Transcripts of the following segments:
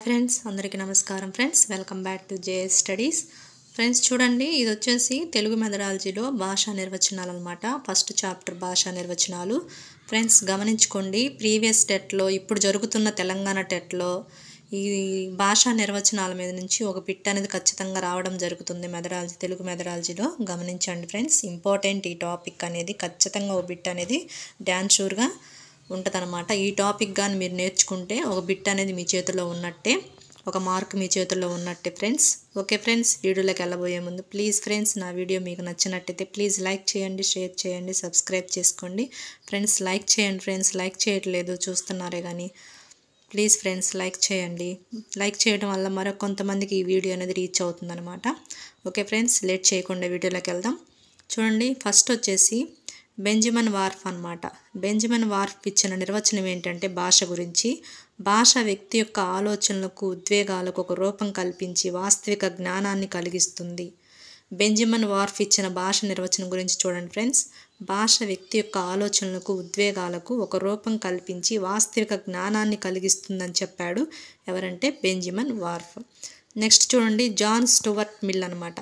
Friends అందరికీ నమస్కారం friends welcome back to JS studies friends చూడండి ఇది వచ్చేసి తెలుగు మెథడాలజీలో భాషా నిర్వచనాలు అన్నమాట ఫస్ట్ చాప్టర్ భాషా నిర్వచనాలు ఫ్రెండ్స్ గమనించుకోండి ప్రీవియస్ టెట్లో ఇప్పుడు జరుగుతున్న తెలంగాణ టెట్లో ఈ భాషా నిర్వచనాల మీద నుంచి ఒక బిట్ అనేది ఖచ్చితంగా రావడం జరుగుతుంది మెథడాలజీ తెలుగు మెథడాలజీలో గమనించండి ఫ్రెండ్స్ ఇంపార్టెంట్ ఈ టాపిక్ అనేది ఖచ్చితంగా ఒక బిట్ అనేది డాన్ షూర్గా ఉంటదన్నమాట ఈ టాపిక్ గాని మీరు నేర్చుకుంటే ఒక బిట్ అనేది మీ చేతిలో ఉన్నట్టే ఒక మార్క్ మీ చేతిలో ఉన్నట్టే ఫ్రెండ్స్ ఓకే ఫ్రెండ్స్ వీడియోలోకి వెళ్ళబోయే ముందు ప్లీజ్ ఫ్రెండ్స్ నా వీడియో మీకు నచ్చినట్లయితే ప్లీజ్ లైక్ చేయండి షేర్ చేయండి సబ్స్క్రైబ్ చేసుకోండి ఫ్రెండ్స్ లైక్ చేయండి ఫ్రెండ్స్ లైక్ చేయట్లేదు చూస్తున్నారే కానీ ప్లీజ్ ఫ్రెండ్స్ లైక్ చేయండి లైక్ చేయడం వల్ల మరో కొంతమందికి ఈ వీడియో అనేది రీచ్ అవుతుందన్నమాట ఓకే ఫ్రెండ్స్ లేట్ చేయకుండా వీడియోలోకి వెళ్దాం చూడండి ఫస్ట్ వచ్చేసి బెంజమిన్ వార్ఫ్ అన్నమాట బెంజమిన్ వార్ఫ్ ఇచ్చిన నిర్వచనం ఏంటంటే భాష గురించి భాష వ్యక్తి యొక్క ఆలోచనలకు ఉద్వేగాలకు ఒక రూపం కల్పించి వాస్తవిక జ్ఞానాన్ని కలిగిస్తుంది బెంజమిన్ వార్ఫ్ ఇచ్చిన భాష నిర్వచనం గురించి చూడండి ఫ్రెండ్స్ భాష వ్యక్తి యొక్క ఆలోచనలకు ఉద్వేగాలకు ఒక రూపం కల్పించి వాస్తవిక జ్ఞానాన్ని కలిగిస్తుందని చెప్పాడు ఎవరంటే బెంజమిన్ వార్ఫ్ నెక్స్ట్ చూడండి జాన్ స్టూవర్ట్ మిల్ అన్నమాట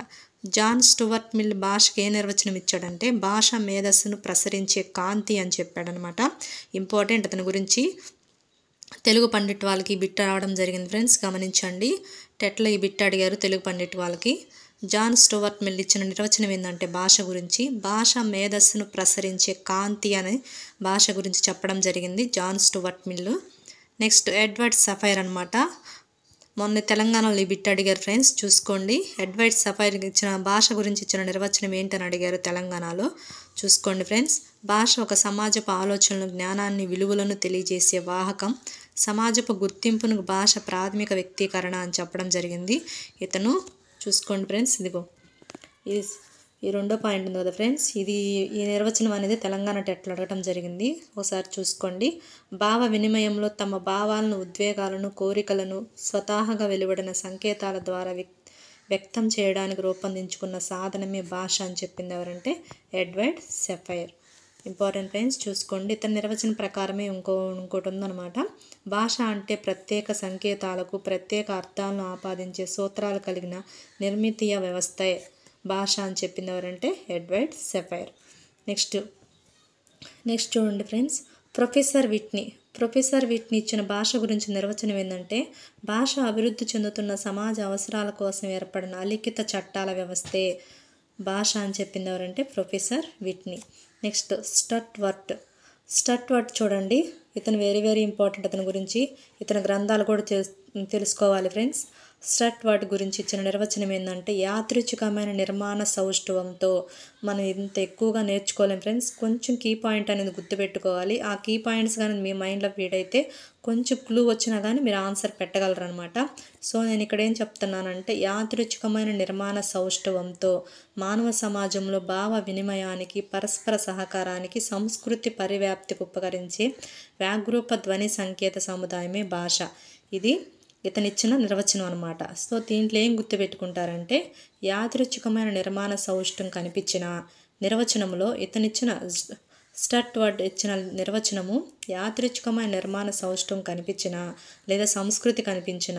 జాన్ స్టూవర్ట్ మిల్ భాషకి ఏ నిర్వచనం ఇచ్చాడంటే భాష మేధస్సును ప్రసరించే కాంతి అని చెప్పాడనమాట ఇంపార్టెంట్ అతని గురించి తెలుగు పండిట్ వాళ్ళకి బిట్ రావడం జరిగింది ఫ్రెండ్స్ గమనించండి టెట్లో ఈ బిట్ అడిగారు తెలుగు పండిట్ వాళ్ళకి జాన్ స్టూవర్ట్ మిల్ ఇచ్చిన నిర్వచనం ఏంటంటే భాష గురించి భాష మేధస్సును ప్రసరించే కాంతి అనే భాష గురించి చెప్పడం జరిగింది John Stuart Mill next Edward Sapir అనమాట మొన్న తెలంగాణలో ఈ బిట్ అడిగారు ఫ్రెండ్స్ చూసుకోండి ఎడ్వర్డ్ సఫైర్ ఇచ్చిన భాష గురించి ఇచ్చిన నిర్వచనం ఏంటని అడిగారు తెలంగాణలో చూసుకోండి ఫ్రెండ్స్ భాష ఒక సమాజపు ఆలోచనలు జ్ఞానాన్ని విలువలను తెలియజేసే వాహకం సమాజపు గుర్తింపును భాష ప్రాథమిక వ్యక్తీకరణ అని చెప్పడం జరిగింది ఇతను చూసుకోండి ఫ్రెండ్స్ ఇదిగో ఈ రెండో పాయింట్ ఉంది కదా ఫ్రెండ్స్ ఇది ఈ నిర్వచనం అనేది తెలంగాణ టెట్లో అడగడం జరిగింది ఒకసారి చూసుకోండి భావ వినిమయంలో తమ భావాలను ఉద్వేగాలను కోరికలను స్వతహాగా వెలువడిన సంకేతాల ద్వారా వ్యక్తం చేయడానికి రూపొందించుకున్న సాధనమే భాష అని చెప్పింది ఎవరంటే ఎడ్వర్డ్ సఫైర్ ఇంపార్టెంట్ ఫ్రెండ్స్ చూసుకోండి ఇతని నిర్వచనం ప్రకారమే ఇంకోటి ఉందన్నమాట భాష అంటే ప్రత్యేక సంకేతాలకు ప్రత్యేక అర్థాలను ఆపాదించే సూత్రాలు కలిగిన నిర్మితీయ వ్యవస్థే భాష అని చెప్పింది ఎవరంటే ఎడ్వర్డ్ సఫైర్ నెక్స్ట్ చూడండి ఫ్రెండ్స్ ప్రొఫెసర్ విట్నీ ఇచ్చిన భాష గురించి నిర్వచనం ఏంటంటే భాష అభివృద్ధి చెందుతున్న సమాజ అవసరాల కోసం ఏర్పడిన అలిఖిత చట్టాల వ్యవస్థే భాష అని చెప్పింది ఎవరంటే ప్రొఫెసర్ విట్నీ నెక్స్ట్ స్టట్వర్ట్ చూడండి ఇతను వెరీ ఇంపార్టెంట్ అతని గురించి ఇతని గ్రంథాలు కూడా తెలుసుకోవాలి ఫ్రెండ్స్ స్టట్వర్ట్ గురించి ఇచ్చిన నిర్వచనం ఏంటంటే యాదృచ్ఛికమైన నిర్మాణ సౌష్ఠవంతో మనం ఇంత ఎక్కువగా నేర్చుకోలేం ఫ్రెండ్స్ కొంచెం కీ పాయింట్ అనేది గుర్తుపెట్టుకోవాలి ఆ కీ పాయింట్స్ కానీ మీ మైండ్లో ఫీడ్ అయితే కొంచెం క్లూ వచ్చినా కానీ మీరు ఆన్సర్ పెట్టగలరు అనమాట సో నేను ఇక్కడ ఏం చెప్తున్నానంటే యాదృచ్ఛికమైన నిర్మాణ సౌష్ఠవంతో మానవ సమాజంలో భావ వినిమయానికి పరస్పర సహకారానికి సంస్కృతి పరివ్యాప్తికి ఉపకరించే వ్యాగ్రూప ధ్వని సంకేత సముదాయమే భాష ఇది ఇతనిచ్చిన నిర్వచనం అనమాట సో దీంట్లో ఏం గుర్తుపెట్టుకుంటారంటే యాదృచ్ఛికమైన నిర్మాణ సౌష్ఠం కనిపించిన నిర్వచనంలో ఇతనిచ్చిన స్టట్వర్ట్ ఇచ్చిన నిర్వచనము యాదృచ్ఛికమైన నిర్మాణ సౌష్ఠం కనిపించిన లేదా సంస్కృతి కనిపించిన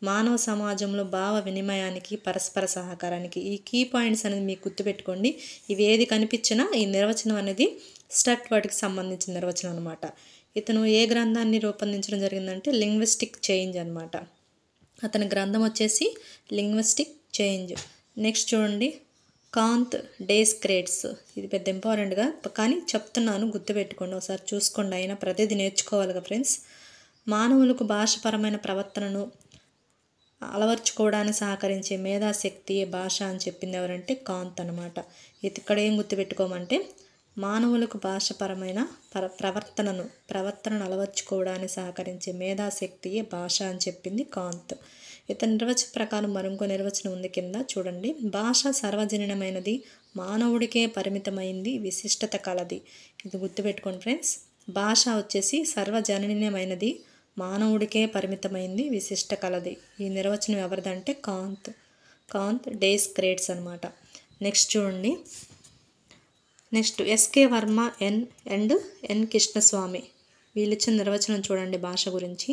మానవ సమాజంలో భావ వినిమయానికి పరస్పర సహకారానికి ఈ కీ పాయింట్స్ అనేది మీకు గుర్తుపెట్టుకోండి ఇవి ఏది కనిపించినా ఈ నిర్వచనం అనేది స్టట్వర్ట్కి సంబంధించిన నిర్వచనం అనమాట ఇతను ఏ గ్రంథాన్ని రూపొందించడం జరిగిందంటే లింగ్విస్టిక్ చేంజ్ అనమాట అతని గ్రంథం వచ్చేసి లింగ్విస్టిక్ చేంజ్ నెక్స్ట్ చూడండి కాంత్ డేస్క్రేట్స్ ఇది పెద్ద ఇంపార్టెంట్గా కానీ చెప్తున్నాను గుర్తుపెట్టుకోండి ఒకసారి చూసుకోండి అయినా ప్రతిదీ నేర్చుకోవాలిగా ఫ్రెండ్స్ మానవులకు భాషపరమైన ప్రవర్తనను అలవర్చుకోవడానికి సహకరించే మేధాశక్తి భాష అని చెప్పింది ఎవరంటే కాంత్ అనమాట ఇక్కడ ఏం గుర్తుపెట్టుకోమంటే మానవులకు భాషపరమైన ప్రవర్తనను అలవర్చుకోవడానికి సహకరించే మేధాశక్తియే భాష అని చెప్పింది కాంత్ ఇతని నిర్వచన ప్రకారం మరొక నిర్వచనం ఉంది కింద చూడండి భాష సర్వజనీనమైనది మానవుడికే పరిమితమైంది విశిష్టత కలది ఇది గుర్తుపెట్టుకోండి ఫ్రెండ్స్ భాష వచ్చేసి సర్వజనీనమైనది మానవుడికే పరిమితమైంది విశిష్ట కలది ఈ నిర్వచనం ఎవరిదంటే కాంత్ డేస్క్రేట్స్ అనమాట నెక్స్ట్ చూడండి నెక్స్ట్ ఎస్కే వర్మ ఎన్ కృష్ణస్వామి వీళ్ళిచ్చిన నిర్వచనం చూడండి భాష గురించి.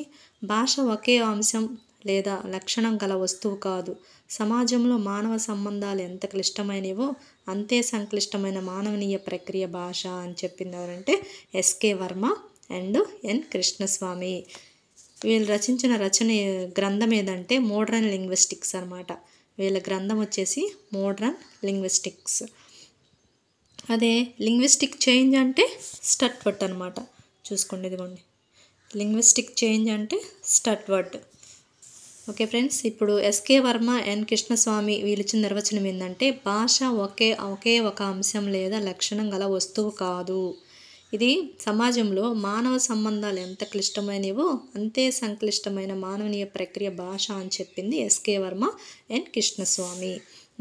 భాష ఒకే అంశం లేదా లక్షణం గల వస్తువు కాదు. సమాజంలో మానవ సంబంధాలు ఎంత క్లిష్టమైనవో అంతే సంక్లిష్టమైన మానవీయ ప్రక్రియ భాష అని చెప్పింది ఎవరంటే ఎస్కే వర్మ అండ్ ఎన్ కృష్ణస్వామి. వీళ్ళు రచించిన గ్రంథం ఏదంటే మోడ్రన్ లింగ్విస్టిక్స్ అనమాట. వీళ్ళ గ్రంథం వచ్చేసి మోడ్రన్ లింగ్విస్టిక్స్. అదే లింగ్విస్టిక్ చేంజ్ అంటే స్టట్వర్డ్ అనమాట. చూసుకోండి, ఇదిగోండి, లింగ్విస్టిక్ చేంజ్ అంటే స్టట్వర్డ్. ఓకే ఫ్రెండ్స్, ఇప్పుడు ఎస్కే వర్మ ఎన్ కృష్ణస్వామి వీళ్ళు ఇచ్చిన నిర్వచనం ఏంటంటే భాష ఒకే ఒక అంశం లేదా లక్షణం గల వస్తువు కాదు. ఇది సమాజంలో మానవ సంబంధాలు ఎంత క్లిష్టమైనవో అంతే సంక్లిష్టమైన మానవీయ ప్రక్రియ భాష అని చెప్పింది ఎస్కే వర్మ ఎన్ కృష్ణస్వామి.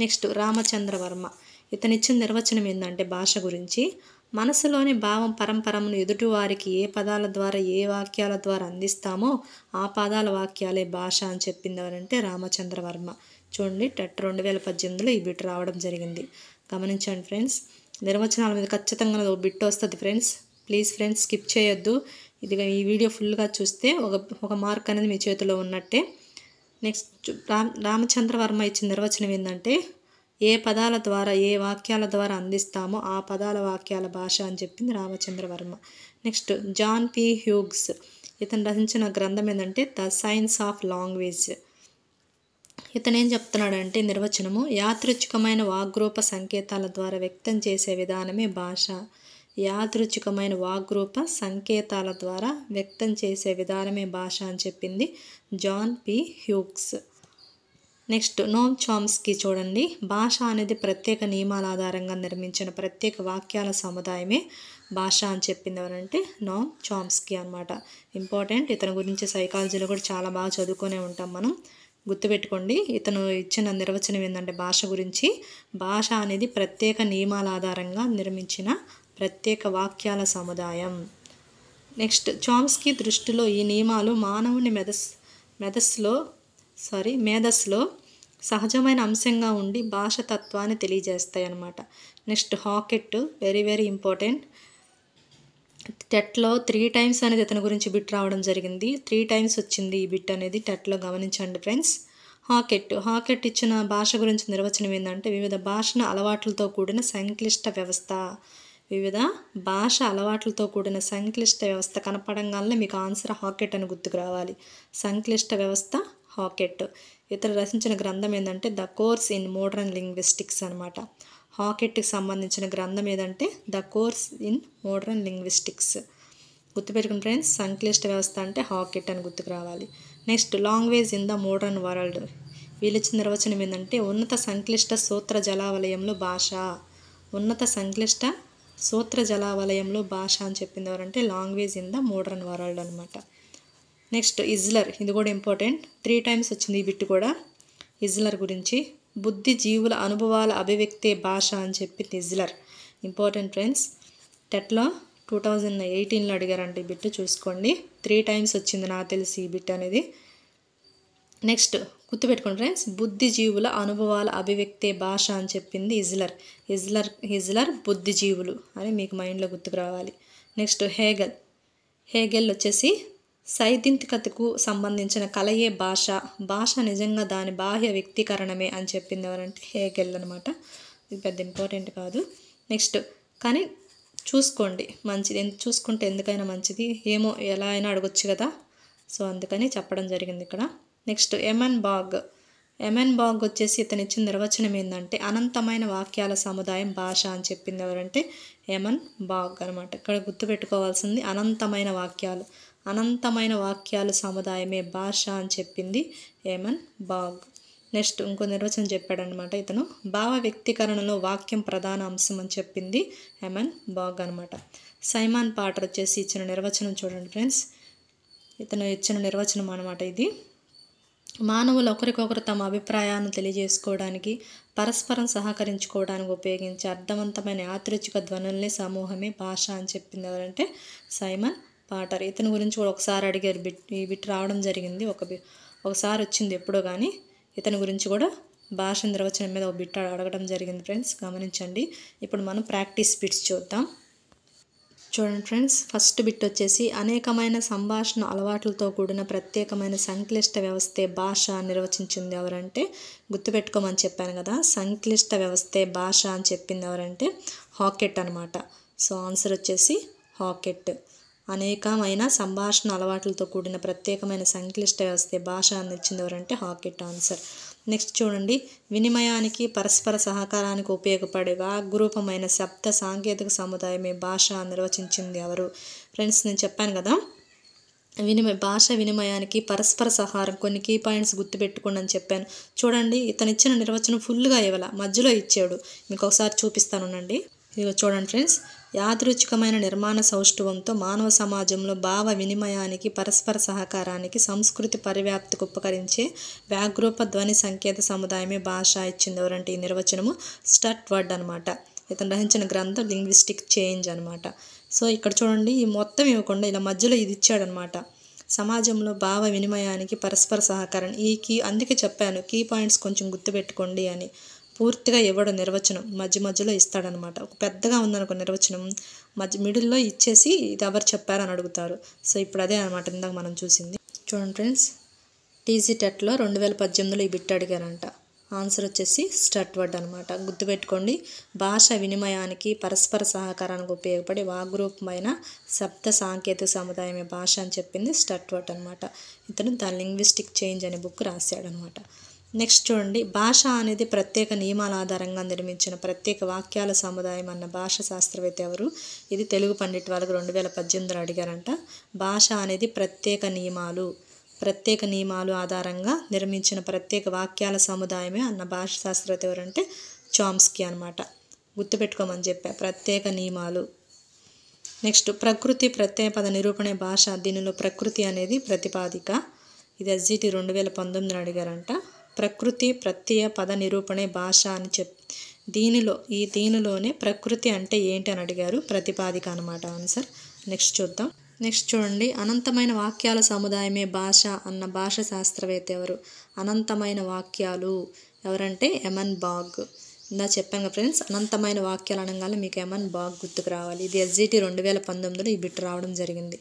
నెక్స్ట్ రామచంద్ర వర్మ. ఇతనిచ్చిన నిర్వచనం ఏంటంటే భాష గురించి మనసులోని భావం పరంపరను ఎదుటివారికి ఏ పదాల ద్వారా ఏ వాక్యాల ద్వారా అందిస్తామో ఆ పదాల వాక్యాలే భాష అని చెప్పింది ఎవరంటే రామచంద్ర వర్మ. చూడండి, టెట్ 2018లో ఈ బిట్ రావడం జరిగింది. గమనించండి ఫ్రెండ్స్, నిర్వచనాల మీద ఖచ్చితంగా ఒక బిట్ వస్తుంది ఫ్రెండ్స్. ప్లీజ్ ఫ్రెండ్స్ స్కిప్ చేయొద్దు. ఇదిగా ఈ వీడియో ఫుల్గా చూస్తే ఒక మార్క్ అనేది మీ చేతిలో ఉన్నట్టే. నెక్స్ట్ రామచంద్ర వర్మ ఇచ్చిన నిర్వచనం ఏంటంటే ఏ పదాల ద్వారా ఏ వాక్యాల ద్వారా అందిస్తామో ఆ పదాల వాక్యాల భాష అని చెప్పింది Ramachandra Varma. Next John P Hughes. ఇతను రచించిన గ్రంథం ఏంటంటే ద సైన్స్ ఆఫ్ లాంగ్వేజ్. ఇతను ఏం చెప్తున్నాడంటే నిర్వచనము యాదృచ్ఛికమైన వాగ్రూప సంకేతాల ద్వారా వ్యక్తం చేసే విధానమే భాష. యాదృచ్ఛికమైన వాగ్రూప సంకేతాల ద్వారా వ్యక్తం చేసే విధానమే భాష అని చెప్పింది జాన్ పి హ్యూగ్స్. Next నోమ్ Chomsky. చూడండి, భాష అనేది ప్రత్యేక నియమాల ఆధారంగా నిర్మించిన ప్రత్యేక వాక్యాల సముదాయమే భాష అని చెప్పింది ఎవరంటే నోమ్ చామ్స్కీ అనమాట. ఇంపార్టెంట్. ఇతని గురించి సైకాలజీలో కూడా చాలా బాగా చదువుకునే ఉంటాం మనం. గుర్తుపెట్టుకోండి, ఇతను ఇచ్చిన నిర్వచనం ఏంటంటే భాష గురించి భాష అనేది ప్రత్యేక నియమాల ఆధారంగా నిర్మించిన ప్రత్యేక వాక్యాల సముదాయం. నెక్స్ట్ చామ్స్కీ దృష్టిలో ఈ నియమాలు మానవుని మేధస్సులో సహజమైన అంశంగా ఉండి భాష తత్వాన్ని తెలియజేస్తాయి అన్నమాట. Next Hockett, very very important. టెట్లో 3 times అనేది ఇతని గురించి బిట్ రావడం జరిగింది. 3 times వచ్చింది ఈ బిట్ అనేది టెట్లో. గమనించండి ఫ్రెండ్స్. హాకెట్ ఇచ్చిన భాష గురించి నిర్వచనం ఏంటంటే వివిధ భాష అలవాట్లతో కూడిన సంక్లిష్ట వ్యవస్థ కనపడంగానే మీకు ఆన్సర్ హాకెట్ అని గుర్తుకు రావాలి. సంక్లిష్ట వ్యవస్థ హాకెట్. ఇతను రచించిన గ్రంథం ఏంటంటే the course in modern linguistics అనమాట. హాకెట్కి సంబంధించిన గ్రంథం ఏదంటే the course in modern linguistics. గుర్తుపెట్టుకుని ఫ్రెండ్స్, సంక్లిష్ట వ్యవస్థ అంటే హాకెట్ అని గుర్తుకు రావాలి. Next language in the modern world. వీళ్ళిచ్చిన నిర్వచనం ఏంటంటే ఉన్నత సంక్లిష్ట సూత్ర జలావలయంలో భాష అని చెప్పింది ఎవరంటే language in the modern world అనమాట. నెక్స్ట్ ఇజ్లర్. ఇది కూడా ఇంపార్టెంట్. 3 times వచ్చింది ఈ బిట్ కూడా. ఇజ్లర్ గురించి బుద్ధి జీవుల అనుభవాల అభివ్యక్తే భాష అని చెప్పింది ఇజ్లర్. Important friends. టెట్లో 2018లో అడిగారంటే ఈ బిట్ చూసుకోండి. 3 times వచ్చింది నాకు తెలిసి ఈ బిట్ అనేది. నెక్స్ట్ గుర్తుపెట్టుకోండి ఫ్రెండ్స్, బుద్ధిజీవుల అనుభవాల అభివ్యక్తే భాష అని చెప్పింది హిజ్లర్ బుద్ధిజీవులు అని మీకు మైండ్లో గుర్తుకు రావాలి. నెక్స్ట్ హేగెల్ వచ్చేసి సైద్ధాంతికతకు సంబంధించిన కలయే భాష నిజంగా దాని బాహ్య వ్యక్తీకరణమే అని చెప్పింది ఎవరంటే హేగెల్ అనమాట. ఇది పెద్ద ఇంపార్టెంట్ కాదు. నెక్స్ట్ కానీ చూసుకోండి, మంచిది చూసుకుంటే ఎందుకైనా మంచిది, ఏమో ఎలా అయినా అడగొచ్చు కదా, సో అందుకని చెప్పడం జరిగింది ఇక్కడ. నెక్స్ట్ ఎమన్ బాగ్ వచ్చేసి ఇతను ఇచ్చిన నిర్వచనం ఏంటంటే అనంతమైన వాక్యాల సముదాయం భాష అని చెప్పింది ఎవరంటే ఎమన్ బాగ్ అనమాట. ఇక్కడ గుర్తుపెట్టుకోవాల్సింది అనంతమైన వాక్యాలు సముదాయమే భాష అని చెప్పింది ఎమన్ బాగ్. నెక్స్ట్ ఇంకో నిర్వచనం చెప్పాడనమాట ఇతను, భావ వ్యక్తీకరణలో వాక్యం ప్రధాన అంశం అని చెప్పింది ఎమన్ బాగ్ అనమాట. సైమన్ పాటర్ వచ్చేసి ఇచ్చిన నిర్వచనం చూడండి ఫ్రెండ్స్. ఇతను ఇచ్చిన నిర్వచనం అనమాట ఇది. మానవులు ఒకరికొకరు తమ అభిప్రాయాలను తెలియజేసుకోవడానికి పరస్పరం సహకరించుకోవడానికి ఉపయోగించే అర్థవంతమైన యాదృచ్ఛిక ధ్వనుల్ని సమూహమే భాష అని చెప్పింది ఎవరంటే సైమన్ పాటర్. ఇతని గురించి కూడా ఒకసారి అడిగారు, ఈ బిట్ రావడం జరిగింది, ఒకసారి వచ్చింది ఎప్పుడో కానీ. ఇతని గురించి కూడా భాష నిర్వచనం మీద ఒక బిట్ అడగడం జరిగింది ఫ్రెండ్స్, గమనించండి. ఇప్పుడు మనం ప్రాక్టీస్ బిట్స్ చూద్దాం. చూడండి ఫ్రెండ్స్, ఫస్ట్ బిట్ వచ్చేసి అనేకమైన సంభాషణ అలవాట్లతో కూడిన ప్రత్యేకమైన సంక్లిష్ట వ్యవస్థే భాష నిర్వచించింది ఎవరంటే, గుర్తుపెట్టుకోమని చెప్పాను కదా, సంక్లిష్ట వ్యవస్థే భాష అని చెప్పింది ఎవరంటే హాకెట్ అనమాట. సో ఆన్సర్ వచ్చేసి హాకెట్. అనేకమైన సంభాషణ అలవాట్లతో కూడిన ప్రత్యేకమైన సంక్లిష్ట వ్యవస్థే భాష అని ఇచ్చింది ఎవరంటే హాకెట్ ఆన్సర్. నెక్స్ట్ చూడండి, వినిమయానికి పరస్పర సహకారానికి ఉపయోగపడే వాగ్రూపమైన శబ్ద సాంకేతిక సముదాయమే భాష నిర్వచించింది ఎవరు? ఫ్రెండ్స్, నేను చెప్పాను కదా, భాష వినిమయానికి పరస్పర సహారం, కొన్ని కీ పాయింట్స్ గుర్తుపెట్టుకోండి అని చెప్పాను. చూడండి, ఇతను ఇచ్చిన నిర్వచనం ఫుల్గా ఇవ్వాల, మధ్యలో ఇచ్చాడు. మీకు ఒకసారి చూపిస్తానునండి. ఇదిగో చూడండి ఫ్రెండ్స్, యాదృచ్ఛికమైన నిర్మాణ సౌష్ఠవంతో మానవ సమాజంలో భావ వినిమయానికి పరస్పర సహకారానికి సంస్కృతి పరివ్యాప్తికి ఉపకరించే వ్యాగ్రూప ధ్వని సంకేత సముదాయమే భాష ఇచ్చింది ఎవరంటే ఈ నిర్వచనము స్టట్ వర్డ్ అనమాట. ఇతను రచించిన గ్రంథం లింగ్విస్టిక్ చేంజ్ అనమాట. సో ఇక్కడ చూడండి, ఈ మొత్తం ఇవ్వకుండా ఇలా మధ్యలో ఇది ఇచ్చాడనమాట. సమాజంలో భావ వినిమయానికి పరస్పర సహకారం, ఈ కీ అందుకే చెప్పాను కీ పాయింట్స్ కొంచెం గుర్తుపెట్టుకోండి అని. పూర్తిగా ఇవ్వడం నిర్వచనం, మధ్యలో ఇస్తాడనమాట. ఒక పెద్దగా ఉందనుకో నిర్వచనం, మిడిల్లో ఇచ్చేసి ఇది ఎవరు చెప్పారని అడుగుతారు. సో ఇప్పుడు అదే అనమాట ఇందాక మనం చూసింది. చూడండి ఫ్రెండ్స్, టీజీ టెట్లో 2018లో ఈ బిట్ అడిగారంట. ఆన్సర్ వచ్చేసి స్టట్ వర్డ్ అనమాట. గుర్తుపెట్టుకోండి, భాష వినిమయానికి పరస్పర సహకారానికి ఉపయోగపడే వాగ్రూపమైన శబ్ద సాంకేతిక సముదాయమే భాష అని చెప్పింది స్టట్ వర్డ్ అనమాట. ఇతను ద లింగ్విస్టిక్ చేంజ్ అనే బుక్ రాశాడనమాట. నెక్స్ట్ చూడండి, భాష అనేది ప్రత్యేక నియమాల ఆధారంగా నిర్మించిన ప్రత్యేక వాక్యాల సముదాయం అన్న భాష శాస్త్రవేత్త ఎవరు? ఇది తెలుగు పండిట్ వాళ్ళకు 2018లో అడిగారంట. భాష అనేది ప్రత్యేక నియమాలు ఆధారంగా నిర్మించిన ప్రత్యేక వాక్యాల సముదాయమే అన్న భాష శాస్త్రవేత్త ఎవరంటే చామ్స్కీ అనమాట. గుర్తుపెట్టుకోమని చెప్పా, ప్రత్యేక నియమాలు. నెక్స్ట్, ప్రకృతి ప్రత్యయ పద నిరూపణే భాష. దీనిలో ప్రకృతి అనేది ప్రతిపాదిక. ఇది ఎస్జిటి 2019లో అడిగారంట. ప్రకృతి ప్రత్యయ పద నిరూపణే భాష అని దీనిలోనే ప్రకృతి అంటే ఏంటి అని అడిగారు. ప్రతిపాదిక అనమాట ఆన్సర్. నెక్స్ట్ చూద్దాం. నెక్స్ట్ చూడండి, అనంతమైన వాక్యాల సముదాయమే భాష అన్న భాష శాస్త్రవేత్త ఎవరు? అనంతమైన వాక్యాలు ఎవరంటే ఎమన్ బాగ్. ఇందా చెప్పాను కదా ఫ్రెండ్స్, అనంతమైన వాక్యాలు అనగానే మీకు ఎమన్ బాగ్ గుర్తుకు రావాలి. ఇది ఎస్జిటి 2019లో ఈ బిట్ రావడం జరిగింది.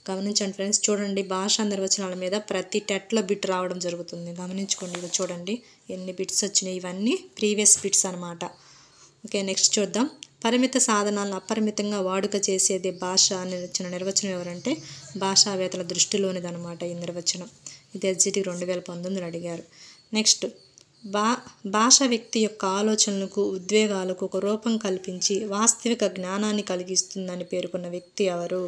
గమనించండి ఫ్రెండ్స్, చూడండి, భాషా నిర్వచనాల మీద ప్రతి టెట్లో బిట్ రావడం జరుగుతుంది. గమనించుకోండి, ఇది చూడండి ఎన్ని బిట్స్ వచ్చినాయి. ఇవన్నీ ప్రీవియస్ బిట్స్ అనమాట. ఓకే, నెక్స్ట్ చూద్దాం. పరిమిత సాధనాలను అపరిమితంగా వాడుక చేసేది భాష అని ఇచ్చిన నిర్వచనం ఎవరంటే భాషావేత్తల దృష్టిలోనిదనమాట ఈ నిర్వచనం. ఇది ఎస్జిటి 2019లో అడిగారు. నెక్స్ట్, భాష వ్యక్తి యొక్క ఆలోచనలకు ఉద్వేగాలకు ఒక రూపం కల్పించి వాస్తవిక జ్ఞానాన్ని కలిగిస్తుందని పేర్కొన్న వ్యక్తి ఎవరు?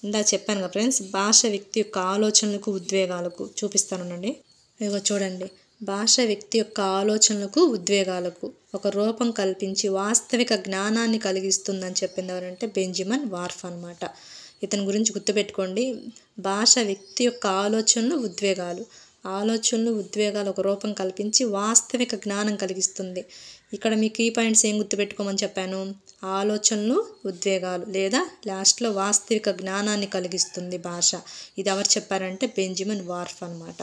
ఇందా చెప్పాను కదా ఫ్రెండ్స్, భాష వ్యక్తి యొక్క ఆలోచనలకు ఉద్వేగాలకు చూపిస్తానండి. ఇదిగో చూడండి, భాష వ్యక్తి యొక్క ఆలోచనలకు ఉద్వేగాలకు ఒక రూపం కల్పించి వాస్తవిక జ్ఞానాన్ని కలిగిస్తుందని చెప్పింది ఎవరంటే బెంజమిన్ వార్ఫ్ అనమాట. ఇతని గురించి గుర్తుపెట్టుకోండి, భాష వ్యక్తి యొక్క ఆలోచనలు ఉద్వేగాలు ఒక రూపం కల్పించి వాస్తవిక జ్ఞానం కలిగిస్తుంది. ఇక్కడ మీకు ఈ పాయింట్స్ ఏం గుర్తుపెట్టుకోమని చెప్పాను? ఆలోచనలు, ఉద్వేగాలు లేదా లాస్ట్లో వాస్తవిక జ్ఞానాన్ని కలిగిస్తుంది భాష. ఇది ఎవరు చెప్పారంటే బెంజమిన్ వార్ఫ్ అనమాట.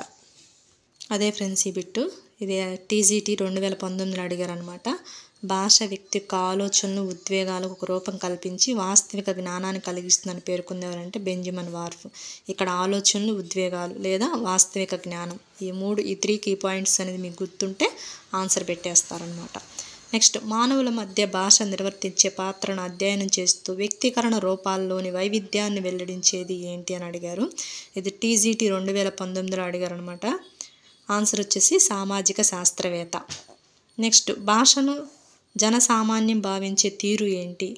అదే ఫ్రెండ్స్ ఈ బిట్టు, ఇది టీజీటీ 2019లో అడిగారనమాట. భాష వ్యక్తి యొక్క ఆలోచనలు, ఉద్వేగాలకు ఒక రూపం కల్పించి వాస్తవిక జ్ఞానాన్ని కలిగిస్తుందని పేర్కొంది ఎవరంటే బెంజమిన్ వార్ఫ్. ఇక్కడ ఆలోచనలు, ఉద్వేగాలు లేదా వాస్తవిక జ్ఞానం, ఈ 3 కీ పాయింట్స్ అనేది మీకు గుర్తుంటే ఆన్సర్ పెట్టేస్తారనమాట. నెక్స్ట్, మానవుల మధ్య భాష నిర్వర్తించే పాత్రను అధ్యయనం చేస్తూ వ్యక్తీకరణ రూపాల్లోని వైవిధ్యాన్ని వెల్లడించేది ఏంటి అని అడిగారు. ఇది టీజీటీ 2019లో అడిగారనమాట. ఆన్సర్ వచ్చేసి సామాజిక శాస్త్రవేత్త. నెక్స్ట్, భాషను జనసామాన్యం భావించే తీరు ఏంటి?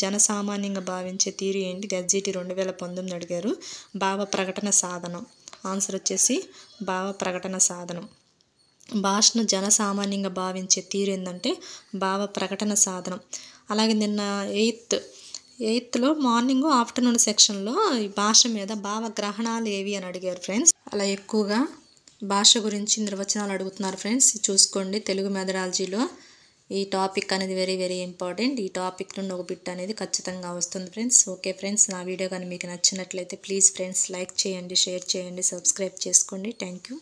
జనసామాన్యంగా భావించే తీరు ఏంటి? ఎస్జిటి 2019 అడిగారు. భావ ప్రకటన సాధనం. ఆన్సర్ వచ్చేసి భావ ప్రకటన సాధనం. భాషను జనసామాన్యంగా భావించే తీరు ఏంటంటే భావ ప్రకటన సాధనం. అలాగే నిన్న ఎయిత్లో మార్నింగ్ ఆఫ్టర్నూన్ సెక్షన్లో ఈ భాష మీద భావగ్రహణాలు ఏవి అని అడిగారు ఫ్రెండ్స్. అలా ఎక్కువగా భాష గురించి నిర్వచనాలు అడుగుతున్నారు ఫ్రెండ్స్. చూసుకోండి, తెలుగు మెథడాలజీలో ఈ టాపిక్ అనేది వెరీ వెరీ ఇంపార్టెంట్. ఈ టాపిక్ నుండి ఒక బిట్ అనేది ఖచ్చితంగా వస్తుంది ఫ్రెండ్స్. ఓకే ఫ్రెండ్స్, నా వీడియో కానీ మీకు నచ్చినట్లయితే ప్లీజ్ ఫ్రెండ్స్ లైక్ చేయండి, షేర్ చేయండి, సబ్స్క్రైబ్ చేసుకోండి. Thank you.